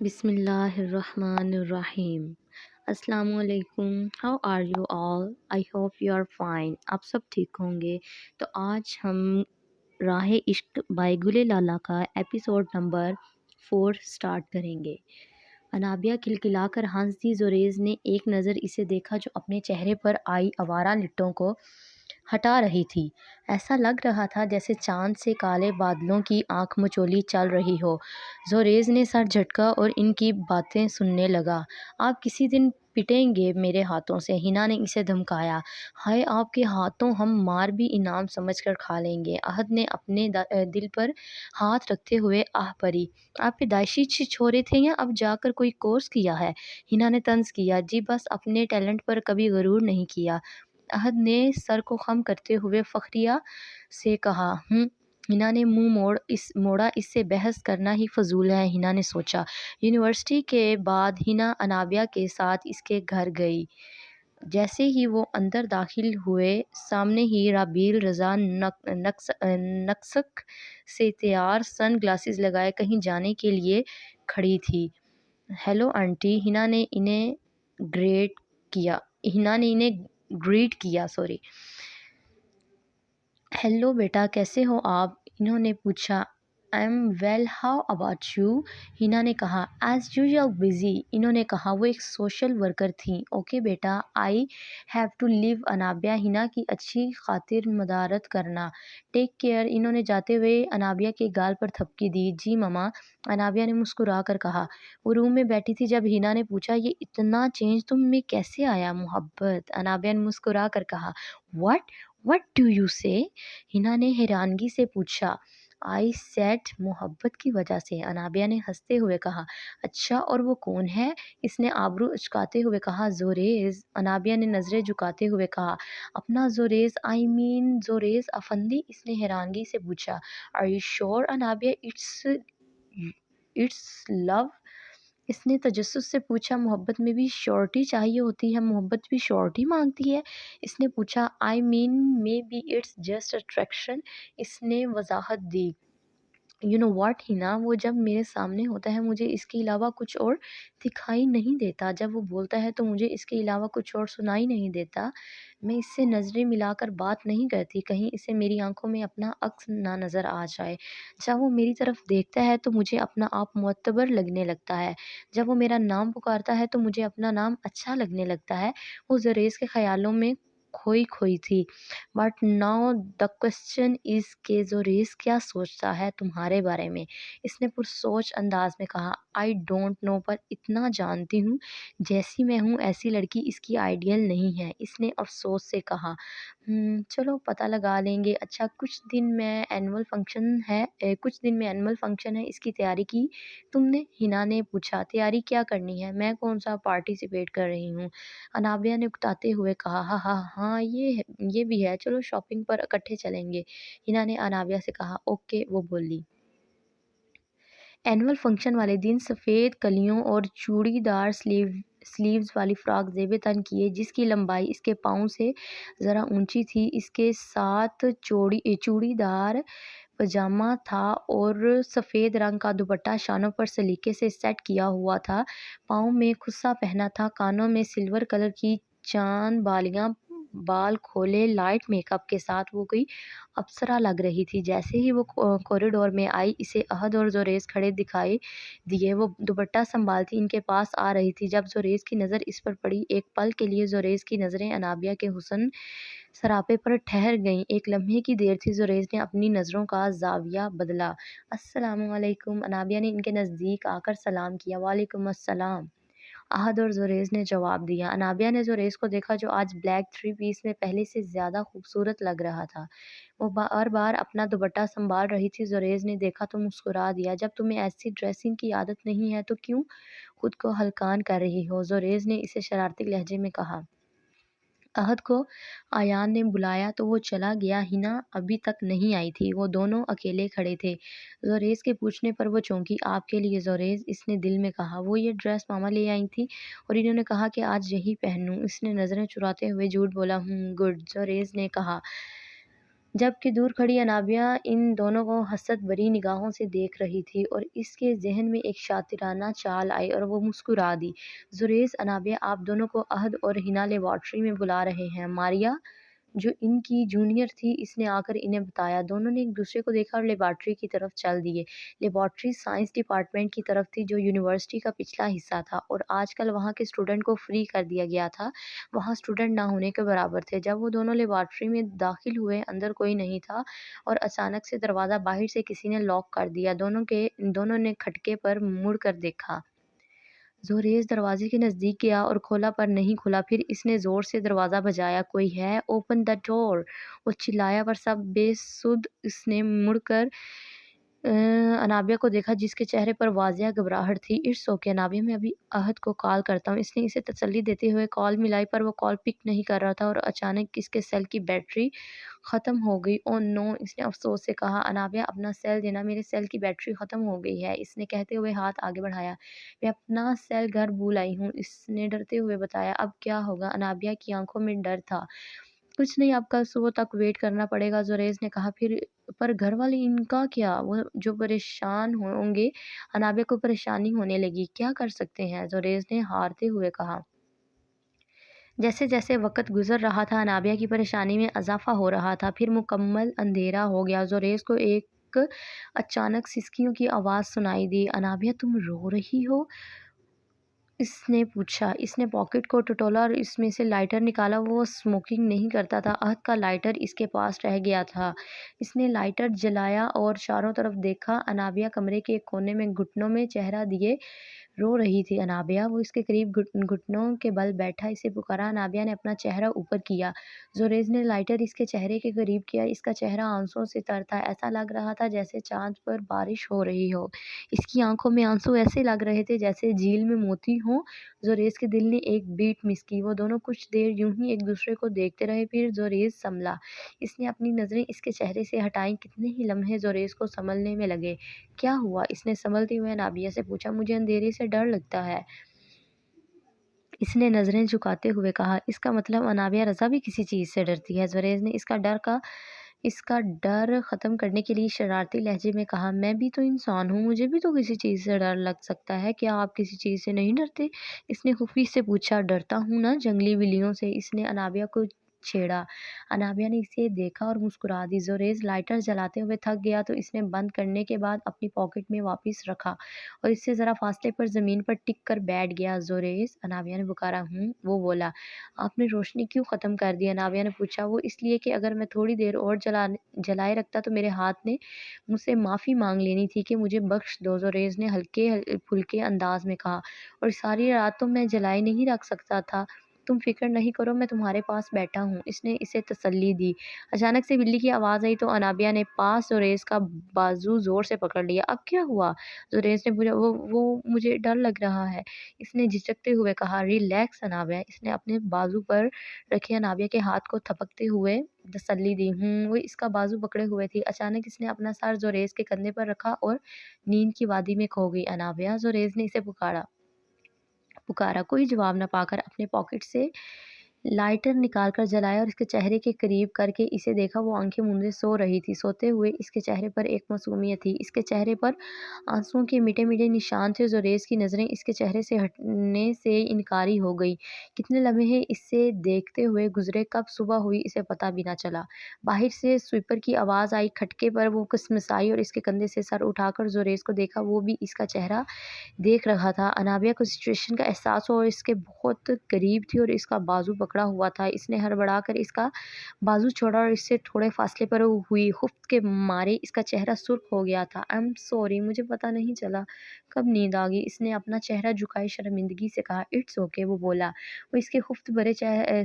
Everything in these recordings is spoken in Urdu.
بسم اللہ الرحمن الرحیم۔ السلام علیکم، how are you all? I hope you are fine. آپ سب ٹھیک ہوں گے۔ تو آج ہم راہ عشق بائی گل لالا کا ایپیسوڈ نمبر 4 سٹارٹ کریں گے۔ انابیہ کھلکھلا کر ہنس دی۔ زوریز نے ایک نظر اسے دیکھا جو اپنے چہرے پر آئی آوارہ لٹوں کو ہٹا رہی تھی۔ ایسا لگ رہا تھا جیسے چاند سے کالے بادلوں کی آنکھ مچولی چل رہی ہو۔ زوریز نے سر جھٹکا اور ان کی باتیں سننے لگا۔ آپ کسی دن پٹیں گے میرے ہاتھوں سے، ہنا نے اسے دھمکایا۔ ہائے، آپ کے ہاتھوں ہم مار بھی انعام سمجھ کر کھا لیں گے۔ احد نے اپنے دل پر ہاتھ رکھتے ہوئے آہ بھری۔ آپ پیدائشی چھچورے تھے یا اب جا کر کوئی کورس کیا ہے؟ ہنا نے طنز کیا۔ جی بس اپنے ٹیلنٹ پر کبھی غرور نہیں کیا، احد نے سر کو خم کرتے ہوئے فخریہ سے کہا۔ ہنا نے منہ موڑا، اس سے بحث کرنا ہی فضول ہے، ہنا نے سوچا۔ یونیورسٹی کے بعد ہنا انابیہ کے ساتھ اس کے گھر گئی۔ جیسے ہی وہ اندر داخل ہوئے، سامنے ہی رابیل رضا نکسک سے تیار سن گلاسز لگائے کہیں جانے کے لیے کھڑی تھی۔ ہیلو آنٹی، ہنا نے انہیں گریٹ کیا۔ ہیلو بیٹا، کیسے ہو آپ؟ انہوں نے پوچھا۔ I am well, how about you? Hannah نے کہا۔ ایز یوزول بزی، انہوں نے کہا۔ وہ ایک سوشل ورکر تھیں۔ اوکے بیٹا، I have to leave. Anabia, Hina کی اچھی خاطر مدارت کرنا۔ ٹیک کیئر، انہوں نے جاتے ہوئے انابیہ کے گال پر تھپکی دی۔ جی مما، انابیہ نے مسکرا کر کہا۔ وہ روم میں بیٹھی تھی جب ہنا نے پوچھا، یہ اتنا چینج تم میں کیسے آیا محبت؟ انابیہ نے مسکرا کر کہا۔ What do you say؟ ہنا نے حیرانگی سے پوچھا۔ I said محبت کی وجہ سے، انابیہ نے ہنستے ہوئے کہا۔ اچھا، اور وہ کون ہے؟ اس نے آبرو اچکاتے ہوئے کہا۔ زوریز، انابیہ نے نظریں جھکاتے ہوئے کہا۔ اپنا زوریز؟ زوریز افندی، اس نے حیرانگی سے پوچھا۔ Are you sure؟ Anabia, It's love۔ اس نے تجسس سے پوچھا۔ محبت میں بھی شیورٹی چاہیے ہوتی ہے، محبت بھی شیورٹی مانگتی ہے؟ اس نے پوچھا۔ maybe it's just attraction، اس نے وضاحت دی۔ You know what ہنا، وہ جب میرے سامنے ہوتا ہے مجھے اس کے علاوہ کچھ اور دکھائی نہیں دیتا، جب وہ بولتا ہے تو مجھے اس کے علاوہ کچھ اور سنائی نہیں دیتا۔ میں اس سے نظریں ملا کر بات نہیں کرتی، کہیں اسے میری آنکھوں میں اپنا عکس نہ نظر آ جائے۔ جب وہ میری طرف دیکھتا ہے تو مجھے اپنا آپ معتبر لگنے لگتا ہے، جب وہ میرا نام پکارتا ہے تو مجھے اپنا نام اچھا لگنے لگتا ہے۔ وہ زوریز کے خیالوں میں کھوئی تھی۔ بٹ ناؤ دا کوسچن از کہ زوریز کیا سوچتا ہے تمہارے بارے میں؟ اس نے پرسوچ انداز میں کہا۔ آئی ڈونٹ نو، پر اتنا جانتی ہوں جیسی میں ہوں ایسی لڑکی اس کی آئیڈیل نہیں ہے، اس نے افسوس سے کہا۔ چلو پتہ لگا لیں گے۔ اچھا، کچھ دن میں اینول فنکشن ہے، اس کی تیاری کی تم نے؟ ہنا نے پوچھا۔ تیاری کیا کرنی ہے، میں کون سا پارٹیسپیٹ کر رہی ہوں؟ انابیہ نے اکتاتے ہوئے کہا۔ ہاں یہ بھی ہے، چلو شاپنگ پر اکٹھے چلیں گے، ہنا نے انابیہ سے کہا۔ اوکے، وہ بولی۔ اینول فنکشن والے دن سفید کلیوں اور چوڑی دار سلیوز والی فراک زیب تن کیے، جس کی لمبائی اس کے پاؤں سے ذرا اونچی تھی، اس کے ساتھ چوڑی دار پاجامہ تھا اور سفید رنگ کا دوپٹہ شانوں پر سلیقے سے سیٹ کیا ہوا تھا۔ پاؤں میں خصا پہنا تھا، کانوں میں سلور کلر کی چاند بالیاں، بال کھولے، لائٹ میک اپ کے ساتھ وہ کوئی اپسرا لگ رہی تھی۔ جیسے ہی وہ کوریڈور میں آئی، اسے احد اور زوریز کھڑے دکھائی دیے۔ وہ دوپٹہ سنبھالتی ان کے پاس آ رہی تھی۔ جب زوریز کی نظر اس پر پڑی، ایک پل کے لیے زوریز کی نظریں انابیہ کے حسن سراپے پر ٹھہر گئیں۔ ایک لمحے کی دیر تھی، زوریز نے اپنی نظروں کا زاویہ بدلا۔ السلام علیکم، انابیہ نے ان کے نزدیک آ کر سلام کیا۔ وعلیکم السلام، احد اور زوریز نے جواب دیا۔ انابیہ نے زوریز کو دیکھا جو آج بلیک 3 پیس میں پہلے سے زیادہ خوبصورت لگ رہا تھا۔ وہ بار بار اپنا دوپٹہ سنبھال رہی تھی۔ زوریز نے دیکھا تو مسکرا دیا۔ جب تمہیں ایسی ڈریسنگ کی عادت نہیں ہے تو کیوں خود کو ہلکان کر رہی ہو؟ زوریز نے اسے شرارتی لہجے میں کہا۔ احد کو ایان نے بلایا تو وہ چلا گیا۔ ہنا ابھی تک نہیں آئی تھی، وہ دونوں اکیلے کھڑے تھے۔ زوریز کے پوچھنے پر وہ چونکی۔ آپ کے لیے زوریز، اس نے دل میں کہا۔ وہ یہ ڈریس ماما لے آئی تھی اور انہوں نے کہا کہ آج یہی پہنوں۔ اس نے نظریں چراتے ہوئے جھوٹ بولا۔ گڈ، زوریز نے کہا۔ جبکہ دور کھڑی انابیہ ان دونوں کو حسد بھری نگاہوں سے دیکھ رہی تھی اور اس کے ذہن میں ایک شاطرانہ چال آئی اور وہ مسکرا دی۔ زوریس، انابیہ آپ دونوں کو عہد اور ہنا لیبارٹری میں بلا رہے ہیں۔ ماریا، جو ان کی جونیئر تھی، اس نے آ کر انہیں بتایا۔ دونوں نے ایک دوسرے کو دیکھا اور لیبارٹری کی طرف چل دیے۔ لیبارٹری سائنس ڈپارٹمنٹ کی طرف تھی، جو یونیورسٹی کا پچھلا حصہ تھا اور آج کل وہاں کے اسٹوڈنٹ کو فری کر دیا گیا تھا۔ وہاں اسٹوڈنٹ نہ ہونے کے برابر تھے۔ جب وہ دونوں لیبارٹری میں داخل ہوئے، اندر کوئی نہیں تھا اور اچانک سے دروازہ باہر سے کسی نے لاک کر دیا۔ دونوں نے کھٹکے پر مڑ کر دیکھا۔ زوریس دروازے کے نزدیک گیا اور کھولا پر نہیں کھلا۔ پھر اس نے زور سے دروازہ بجایا۔ کوئی ہے؟ اوپن دا ڈور! وہ چلایا پر سب بے سود۔ اس نے مڑ کر انابیہ کو دیکھا جس کے چہرے پر واضح گھبراہٹ تھی۔ اٹس اوکے انابیہ، میں ابھی عہد کو کال کرتا ہوں۔ اس نے اسے تسلی دیتے ہوئے کال ملائی پر وہ کال پک نہیں کر رہا تھا اور اچانک اس کے سیل کی بیٹری ختم ہو گئی۔ اوہ نو! اس نے افسوس سے کہا۔ انابیہ اپنا سیل دینا، میرے سیل کی بیٹری ختم ہو گئی ہے، اس نے کہتے ہوئے ہاتھ آگے بڑھایا۔ میں اپنا سیل گھر بھول آئی ہوں، اس نے ڈرتے ہوئے بتایا۔ اب کیا ہوگا؟ انابیہ کی آنکھوں میں ڈر تھا۔ کچھ نہیں، اب کل صبح تک ویٹ کرنا پڑے گا، زوریس نے کہا۔ پر گھر والے ان کا کیا؟ وہ جو پریشان ہوں گے۔ انابیہ کو پریشانی ہونے لگی۔ کیا کر سکتے ہیں؟ زوریس نے ہارتے ہوئے کہا۔ جیسے جیسے وقت گزر رہا تھا، انابیہ کی پریشانی میں اضافہ ہو رہا تھا۔ پھر مکمل اندھیرا ہو گیا۔ زوریس کو ایک اچانک سسکیوں کی آواز سنائی دی۔ انابیہ، تم رو رہی ہو؟ اس نے پوچھا۔ اس نے پاکٹ کو ٹٹولا اور اس میں سے لائٹر نکالا۔ وہ اسموکنگ نہیں کرتا تھا۔ عہد کا لائٹر اس کے پاس رہ گیا تھا۔ اس نے لائٹر جلایا اور چاروں طرف دیکھا۔ انابیہ کمرے کے ایک کونے میں گھٹنوں میں چہرہ دیے رو رہی تھی۔ انابیہ! وہ اس کے قریب گھٹنوں کے بل بیٹھا اسے پکارا۔ انابیہ نے اپنا چہرہ اوپر کیا۔ زوریس نے لائٹر اس کے چہرے کے قریب کیا۔ اس کا چہرہ آنسوؤں سے تر تھا۔ ایسا لگ رہا تھا جیسے چاند پر بارش ہو رہی ہو۔ اس کی آنکھوں میں آنسو ایسے لگ رہے تھے جیسے جھیل میں موتی ہوں۔ زوریس کے دل نے ایک بیٹ مس کی۔ وہ دونوں کچھ دیر یوں ہی ایک دوسرے کو دیکھتے رہے۔ پھر زوریس سنبھلا۔ اس نے اپنی نظریں اس کے چہرے سے ہٹائیں۔ کتنے ہی لمحے زوریس کو سنبھلنے میں لگے۔ کیا ہوا؟ اس نے سنبھلتے ہوئے انابیہ سے پوچھا۔ مجھے اندھیرے سے ڈر لگتا ہے، اس نے نظریں جھکاتے ہوئے کہا۔ اس کا مطلب انابیہ رضا بھی کسی چیز سے ڈرتی ہے؟ زوریس نے اس کا ڈر ختم کرنے کے لیے شرارتی لہجے میں کہا۔ میں بھی تو انسان ہوں، مجھے بھی تو کسی چیز سے ڈر لگ سکتا ہے۔ کیا آپ کسی چیز سے نہیں ڈرتے؟ اس نے خفی سے پوچھا۔ ڈرتا ہوں نا، جنگلی بلیوں سے۔ اس نے انابیہ کو چھیڑا۔ انابیہ نے اسے دیکھا اور مسکرا دی۔ زوریس لائٹر جلاتے ہوئے تھک گیا تو اس نے بند کرنے کے بعد اپنی پاکٹ میں واپس رکھا اور اس سے ذرا فاصلے پر زمین پر ٹک کر بیٹھ گیا۔ زوریس، انابیہ نے پکارا۔ ہوں، وہ بولا۔ آپ نے روشنی کیوں ختم کر دی؟ انابیہ نے پوچھا۔ وہ اس لیے کہ اگر میں تھوڑی دیر اور جلائے رکھتا تو میرے ہاتھ نے مجھ سے معافی مانگ لینی تھی کہ مجھے بخش دو، زوریس نے ہلکے پھلکے انداز میں کہا۔ اور ساری رات تو میں جلائے نہیں رکھ سکتا تھا۔ تم فکر نہیں کرو، میں تمہارے پاس بیٹھا ہوں، اس نے اسے تسلی دی۔ اچانک سے بلی کی آواز آئی تو انابیہ نے پاس زوریس کا بازو زور سے پکڑ لیا۔ اب کیا ہوا؟ زوریس نے پوچھا۔ وہ مجھے ڈر لگ رہا ہے، اس نے جھجکتے ہوئے کہا۔ ریلیکس انابیہ، اس نے اپنے بازو پر رکھے انابیہ کے ہاتھ کو تھپکتے ہوئے تسلی دی۔ وہ اس کا بازو پکڑے ہوئے تھی۔ اچانک اس نے اپنا سر زوریس کے کندھے پر رکھا اور نیند کی وادی میں کھو گئی۔ انابیہ، زوریس نے اسے پکارا۔ کوئی جواب نہ پا کر اپنے پاکٹ سے لائٹر نکال کر جلایا اور اس کے چہرے کے قریب کر کے اسے دیکھا۔ وہ آنکھیں موندے سو رہی تھی۔ سوتے ہوئے اس کے چہرے پر ایک معصومیت تھی۔ اس کے چہرے پر آنسوؤں کے میٹھے میٹھے نشان تھے۔ زوریس کی نظریں اس کے چہرے سے ہٹنے سے انکاری ہو گئی۔ کتنے لمحے اسے دیکھتے ہوئے گزرے، کب صبح ہوئی اسے پتہ بھی نہ چلا۔ باہر سے سویپر کی آواز آئی۔ کھٹکے پر وہ کسمسائی اور اس کے کندھے سے سر اٹھا کر زوریس کو دیکھا۔ وہ بھی اس کا چہرہ دیکھ رہا تھا۔ انابیہ کو سچویشن کا احساس ہوا۔ اور اس کے بہت قریب تھی اور اس کا بازو پکڑا ہوا تھا۔ اس نے ہڑبڑا کر اس کا بازو چھوڑا اور اس سے تھوڑے فاصلے پر ہوئی۔ خفت کے مارے اس کا چہرہ سرخ ہو گیا تھا۔ آئی ایم سوری، مجھے پتہ نہیں چلا کب نیند آ گئی، اس نے اپنا چہرہ جھکائے شرمندگی سے کہا۔ اٹس اوکے، وہ بولا۔ وہ اس کے خفت بھرے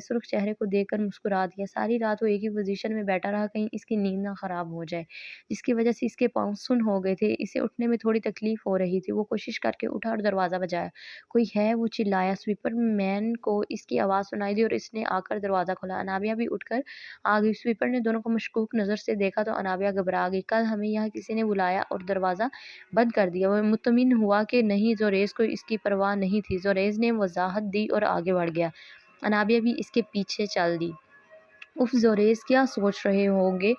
سرخ چہرے کو دیکھ کر مسکرا دیا۔ ساری رات وہ ایک ہی پوزیشن میں بیٹھا رہا، کہیں اس کی نیند نہ خراب ہو جائے، جس کی وجہ سے اس کے پاؤں سن ہو گئے تھے۔ اسے اٹھنے میں تھوڑی تکلیف ہو رہی تھی۔ وہ کوشش کر کے اٹھا اور دروازہ بجایا۔ کوئی ہے؟ وہ چلایا۔ سویپر مین کو اس کی آواز سنائی دی اور اس نے آ کر دروازہ کھولا۔ انابیہ بھی اٹھ کر آ گئی۔ سویپر نے دونوں کو مشکوک نظر سے دیکھا تو انابیہ گھبرا گئی۔ کل ہمیں یہاں کسی نے بلایا اور دروازہ بند کر دیا۔ وہ مطمئن ہوا کہ نہیں، زوریس کو اس کی پرواہ نہیں تھی۔ زوریس نے وضاحت دی اور آگے بڑھ گیا۔ انابیہ بھی اس کے پیچھے چل دی۔ اف زوریز کیا سوچ رہے ہوں گے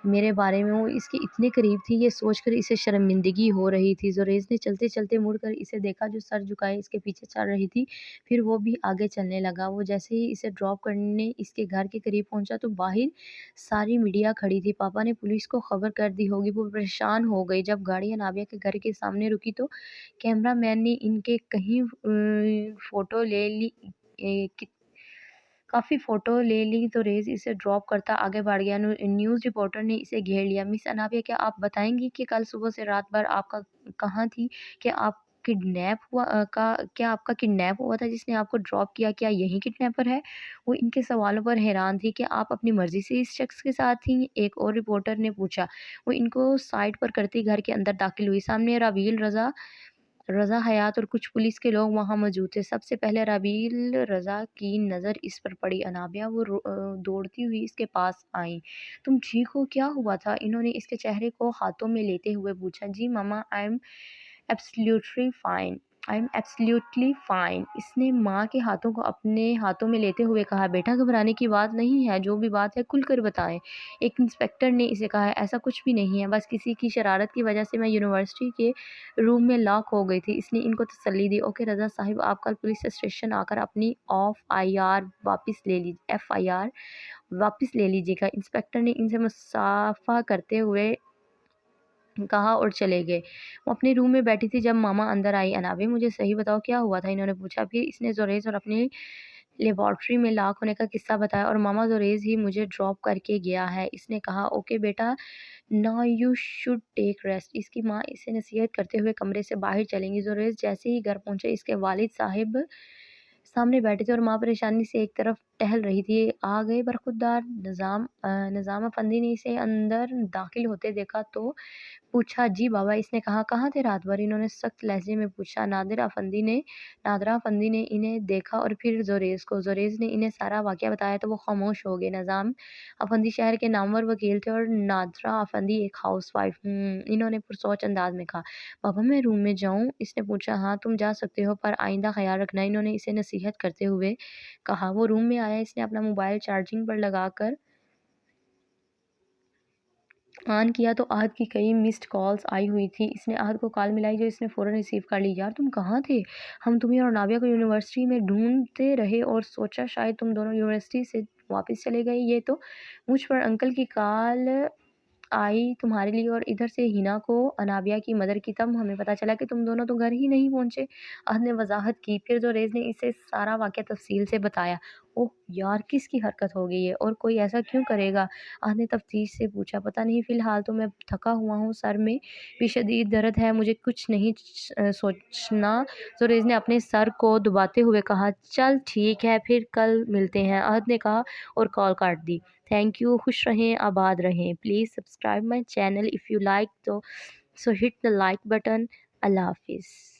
میرے بارے میں، وہ اس کے اتنے قریب تھی، یہ سوچ کر اسے شرمندگی ہو رہی تھی۔ زوریز نے چلتے چلتے مڑ کر اسے دیکھا جو سر جھکائے اس کے پیچھے چل رہی تھی، پھر وہ بھی آگے چلنے لگا۔ وہ جیسے ہی اسے ڈراپ کرنے اس کے گھر کے قریب پہنچا تو باہر ساری میڈیا کھڑی تھی۔ پاپا نے پولیس کو خبر کر دی ہوگی۔ وہ پریشان ہو گئی۔ جب گاڑی انابیہ کے گھر کے سامنے رکی تو کیمرہ مین نے ان کے فوٹو لے لی کافی فوٹو لے لی تو ریز اسے ڈراپ کرتا آگے بڑھ گیا۔ نیوز رپورٹر نے اسے گھیر لیا۔ مس انابیہ، کیا آپ بتائیں گی کہ کل صبح سے رات بھر آپ کا کہاں تھی؟ کیا آپ کا کڈنیپ ہوا تھا جس نے آپ کو ڈراپ کیا؟ کیا یہی کڈنیپر ہے؟ وہ ان کے سوالوں پر حیران تھی۔ کیا آپ اپنی مرضی سے اس شخص کے ساتھ تھیں؟ ایک اور رپورٹر نے پوچھا۔ وہ ان کو سائڈ پر کرتی گھر کے اندر داخل ہوئی۔ سامنے رابیل، رضا حیات اور کچھ پولیس کے لوگ وہاں موجود تھے۔ سب سے پہلے رابیل رضا کی نظر اس پر پڑی۔ انابیہ، وہ دوڑتی ہوئی اس کے پاس آئیں۔ تم ٹھیک ہو؟ کیا ہوا تھا؟ انہوں نے اس کے چہرے کو ہاتھوں میں لیتے ہوئے پوچھا۔ جی ماما، آئی ایم ایبسلیوٹلی فائن، اس نے ماں کے ہاتھوں کو اپنے ہاتھوں میں لیتے ہوئے کہا۔ بیٹا، گھبرانے کی بات نہیں ہے، جو بھی بات ہے کھل کر بتائیں۔ ایک انسپکٹر نے اسے کہا۔ ایسا کچھ بھی نہیں ہے، بس کسی کی شرارت کی وجہ سے میں یونیورسٹی کے روم میں لاک ہو گئی تھی۔ اس نے ان کو تسلی دی۔ اوکے رضا صاحب، آپ کل پولیس اسٹیشن آ کر اپنی ایف آئی آر واپس لے لیجیے گا۔ انسپکٹر نے ان سے مصافحہ کرتے ہوئے کہا اور چلے گئے۔ وہ اپنے روم میں بیٹھی تھی جب ماما اندر آئی۔ انابیہ، مجھے صحیح بتاؤ کیا ہوا تھا؟ انہوں نے پوچھا۔ پھر اس نے زوریز اور اپنے لیبارٹری میں لاک ہونے کا قصہ بتایا اور ماما، زوریز ہی مجھے ڈراپ کر کے گیا ہے۔ اس نے کہا۔ اوکے بیٹا، نا یو شوڈ ٹیک ریسٹ۔ اس کی ماں اسے نصیحت کرتے ہوئے کمرے سے باہر چلیں گی۔ زوریز جیسے ہی گھر پہنچے اس کے والد صاحب سامنے بیٹھے تھے اور ماں پریشانی سے ایک طرف ٹہل رہی تھی۔ آ گئے برخوردار نظام افندی نے اسے اندر داخل ہوتے دیکھا تو پوچھا۔ جی بابا، اس نے کہا۔ کہاں تھے رات بھر؟ انہوں نے سخت لہجے میں پوچھا۔ نادرا افندی نے انہیں دیکھا اور پھر زوریز کو۔ زوریز نے انہیں سارا واقعہ بتایا تو وہ خاموش ہو گئے۔ نظام افندی شہر کے نامور وکیل تھے اور نادرا افندی ایک ہاؤس وائف۔ انہوں نے پرسوچ انداز میں کہا۔ بابا، میں روم میں جاؤں؟ اس نے پوچھا۔ ہاں تم جا سکتے ہو، پر آئندہ خیال رکھنا، انہوں نے اسے نصیحت کرتے ہوئے کہا۔ وہ روم میں آیا۔ اس نے اپنا موبائل چارجنگ پر لگا کر آن کیا تو عہد کی کئی مسڈ کالز آئی ہوئی تھی۔ اس نے عہد کو کال ملائی جو اس نے فوراً ریسیو کر لی۔ یار تم کہاں تھے؟ ہم تمہیں اور نابیہ کو یونیورسٹی میں ڈھونڈتے رہے اور سوچا شاید تم دونوں یونیورسٹی سے واپس چلے گئے۔ یہ تو مجھ پر انکل کی کال آئی تمہارے لیے اور ادھر سے ہینا کو انابیہ کی مدر کی، تب ہمیں پتہ چلا کہ تم دونوں تو گھر ہی نہیں پہنچے۔ عہد نے وضاحت کی۔ پھر زوریز نے اسے سارا واقعہ تفصیل سے بتایا۔ اوہ یار، کس کی حرکت ہو گئی ہے اور کوئی ایسا کیوں کرے گا؟ عہد نے تفتیش سے پوچھا۔ پتہ نہیں، فی الحال تو میں تھکا ہوا ہوں، سر میں بھی شدید درد ہے، مجھے کچھ نہیں سوچنا۔ زوریز نے اپنے سر کو دباتے ہوئے کہا۔ چل ٹھیک ہے، پھر کل ملتے ہیں، عہد نے کہا اور کال کاٹ دی۔ تھینک یو، خوش رہیں، آباد رہیں۔ Please subscribe my channel if you like so hit the like button. اللہ حافظ۔